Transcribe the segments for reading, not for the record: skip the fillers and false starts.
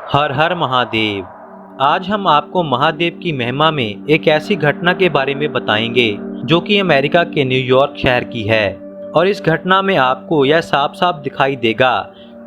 हर हर महादेव। आज हम आपको महादेव की महिमा में एक ऐसी घटना के बारे में बताएंगे जो कि अमेरिका के न्यूयॉर्क शहर की है। और इस घटना में आपको यह साफ साफ दिखाई देगा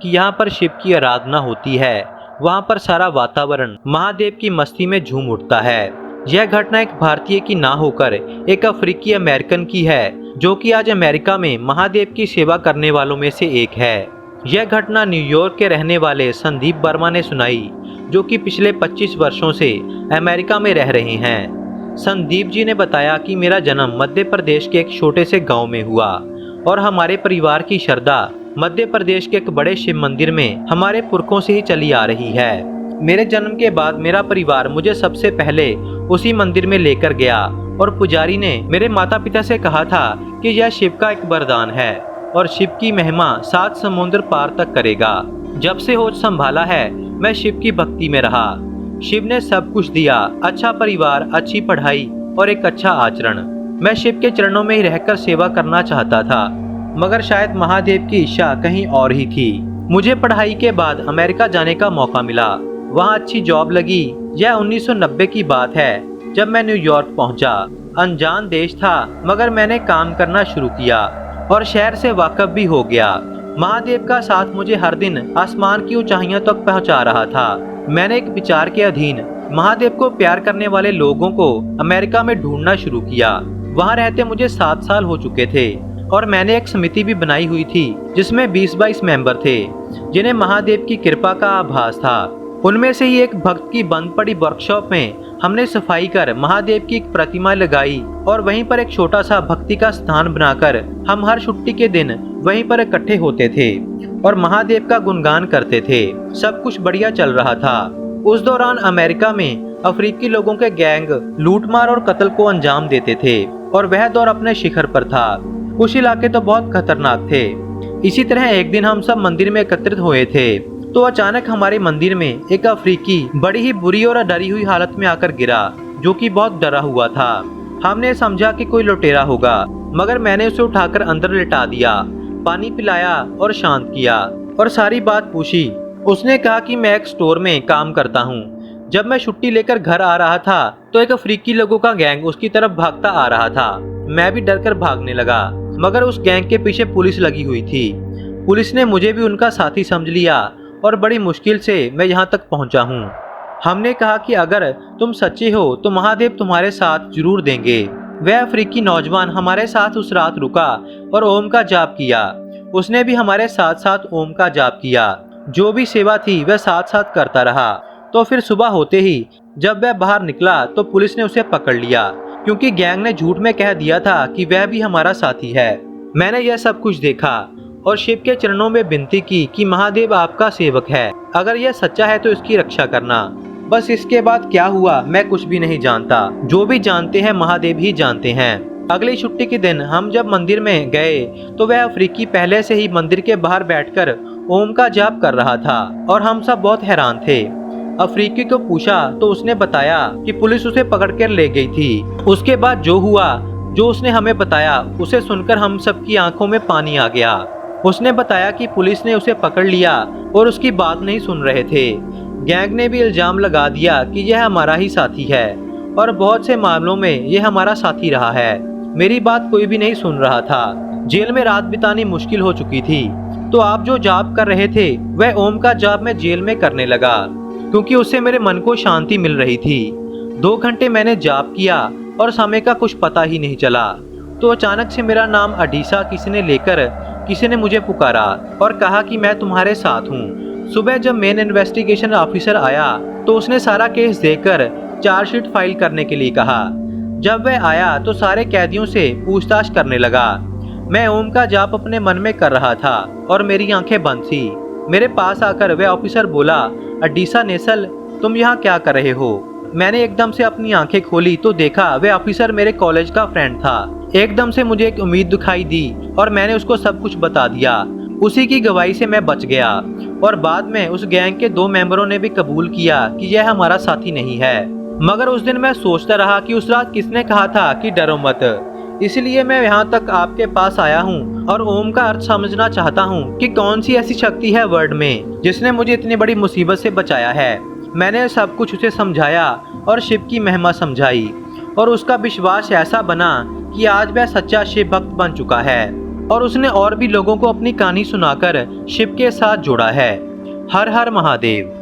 कि यहाँ पर शिव की आराधना होती है। वहाँ पर सारा वातावरण महादेव की मस्ती में झूम उठता है। यह घटना एक भारतीय की ना होकर एक अफ्रीकी अमेरिकन की है, जो कि आज अमेरिका में महादेव की सेवा करने वालों में से एक है। यह घटना न्यूयॉर्क के रहने वाले संदीप वर्मा ने सुनाई, जो कि पिछले 25 वर्षों से अमेरिका में रह रहे हैं। संदीप जी ने बताया कि मेरा जन्म मध्य प्रदेश के एक छोटे से गांव में हुआ और हमारे परिवार की श्रद्धा मध्य प्रदेश के एक बड़े शिव मंदिर में हमारे पुरखों से ही चली आ रही है। मेरे जन्म के बाद मेरा परिवार मुझे सबसे पहले उसी मंदिर में लेकर गया और पुजारी ने मेरे माता पिता से कहा था कि यह शिव का एक वरदान है और शिव की महिमा 7 समुद्र पार तक करेगा। जब से होश संभाला है मैं शिव की भक्ति में रहा। शिव ने सब कुछ दिया, अच्छा परिवार, अच्छी पढ़ाई और एक अच्छा आचरण। मैं शिव के चरणों में ही रहकर सेवा करना चाहता था, मगर शायद महादेव की इच्छा कहीं और ही थी। मुझे पढ़ाई के बाद अमेरिका जाने का मौका मिला। वहाँ अच्छी जॉब लगी। यह 1990 की बात है जब मैं न्यूयॉर्क पहुँचा। अनजान देश था, मगर मैंने काम करना शुरू किया और शहर से वाकिफ भी हो गया। महादेव का साथ मुझे हर दिन आसमान की ऊंचाइयों तक पहुंचा रहा था। मैंने एक विचार के अधीन महादेव को प्यार करने वाले लोगों को अमेरिका में ढूंढना शुरू किया। वहां रहते मुझे 7 साल हो चुके थे और मैंने एक समिति भी बनाई हुई थी जिसमें 20-22 मेंबर थे, जिन्हें महादेव की कृपा का आभास था। उनमें से ही एक भक्त की बंद पड़ी वर्कशॉप में हमने सफाई कर महादेव की एक प्रतिमा लगाई और वहीं पर एक छोटा सा भक्ति का स्थान बनाकर हम हर छुट्टी के दिन वहीं पर इकट्ठे होते थे और महादेव का गुणगान करते थे। सब कुछ बढ़िया चल रहा था। उस दौरान अमेरिका में अफ्रीकी लोगों के गैंग लूटमार और कत्ल को अंजाम देते थे और वह दौर अपने शिखर पर था। कुछ इलाके तो बहुत खतरनाक थे। इसी तरह एक दिन हम सब मंदिर में एकत्रित हुए थे तो अचानक हमारे मंदिर में एक अफ्रीकी बड़ी ही बुरी और डरी हुई हालत में आकर गिरा, जो कि बहुत डरा हुआ था। हमने समझा कि कोई लुटेरा होगा, मगर मैंने उसे उठाकर अंदर लिटा दिया, पानी पिलाया और शांत किया और सारी बात पूछी। उसने कहा कि मैं एक स्टोर में काम करता हूँ। जब मैं छुट्टी लेकर घर आ रहा था तो एक अफ्रीकी लोगों का गैंग उसकी तरफ भागता आ रहा था। मैं भी डरकर भागने लगा, मगर उस गैंग के पीछे पुलिस लगी हुई थी। पुलिस ने मुझे भी उनका साथी समझ लिया और बड़ी मुश्किल से मैं यहाँ तक पहुँचा हूँ। हमने कहा कि अगर तुम सच्चे हो तो महादेव तुम्हारे साथ जरूर देंगे। वह अफ्रीकी नौजवान हमारे साथ उस रात रुका और ओम का जाप किया। उसने भी हमारे साथ साथ ओम का जाप किया। जो भी सेवा थी वह साथ साथ करता रहा। तो फिर सुबह होते ही जब वह बाहर निकला तो पुलिस ने उसे पकड़ लिया, क्योंकि गैंग ने झूठ में कह दिया था कि वह भी हमारा साथी है। मैंने यह सब कुछ देखा और शिव के चरणों में विनती की कि महादेव आपका सेवक है, अगर यह सच्चा है तो इसकी रक्षा करना। बस इसके बाद क्या हुआ मैं कुछ भी नहीं जानता। जो भी जानते हैं महादेव ही जानते हैं। अगली छुट्टी के दिन हम जब मंदिर में गए तो वह अफ्रीकी पहले से ही मंदिर के बाहर बैठकर ओम का जाप कर रहा था और हम सब बहुत हैरान थे। अफ्रीकी को पूछा तो उसने बताया कि पुलिस उसे पकड़ कर ले गई थी। उसके बाद जो हुआ, जो उसने हमें बताया, उसे सुनकर हम सबकी आंखों में पानी आ गया। उसने बताया कि पुलिस ने उसे पकड़ लिया और उसकी बात नहीं सुन रहे थे। गैंग ने भी इल्जाम लगा दिया कि यह हमारा ही साथी है और बहुत से मामलों में यह हमारा साथी रहा है। मेरी बात कोई भी नहीं सुन रहा था। जेल में रात बितानी मुश्किल हो चुकी थी, तो आप जो जाप कर रहे थे वह ओम का जाप मैं जेल में करने लगा, क्योंकि उससे मेरे मन को शांति मिल रही थी। 2 घंटे मैंने जाप किया और समय का कुछ पता ही नहीं चला। तो अचानक से मेरा नाम अडीसा किसी ने मुझे पुकारा और कहा कि मैं तुम्हारे साथ हूँ। सुबह जब मेन इन्वेस्टिगेशन ऑफिसर आया तो उसने सारा केस देखकर चार्जशीट फाइल करने के लिए कहा। जब वह आया तो सारे कैदियों से पूछताछ करने लगा। मैं ओम का जाप अपने मन में कर रहा था और मेरी आंखें बंद थी। मेरे पास आकर वह ऑफिसर बोला, अडीसा नेसल, तुम यहाँ क्या कर रहे हो? मैंने एकदम से अपनी आंखें खोली तो देखा वह ऑफिसर मेरे कॉलेज का फ्रेंड था। एकदम से मुझे एक उम्मीद दिखाई दी और मैंने उसको सब कुछ बता दिया। उसी की गवाही से मैं बच गया और बाद में उस गैंग के 2 मेंबरों ने भी कबूल किया कि यह हमारा साथी नहीं है। मगर उस दिन मैं सोचता रहा कि उस रात किसने कहा था कि डरो मत। इसलिए मैं यहाँ तक आपके पास आया हूँ और ओम का अर्थ समझना चाहता हूँ कि कौन सी ऐसी शक्ति है वर्ल्ड में जिसने मुझे इतनी बड़ी मुसीबत से बचाया है। मैंने सब कुछ उसे समझाया और शिव की महिमा समझाई और उसका विश्वास ऐसा बना कि आज वह सच्चा शिव भक्त बन चुका है और उसने और भी लोगों को अपनी कहानी सुनाकर शिव के साथ जोड़ा है। हर हर महादेव।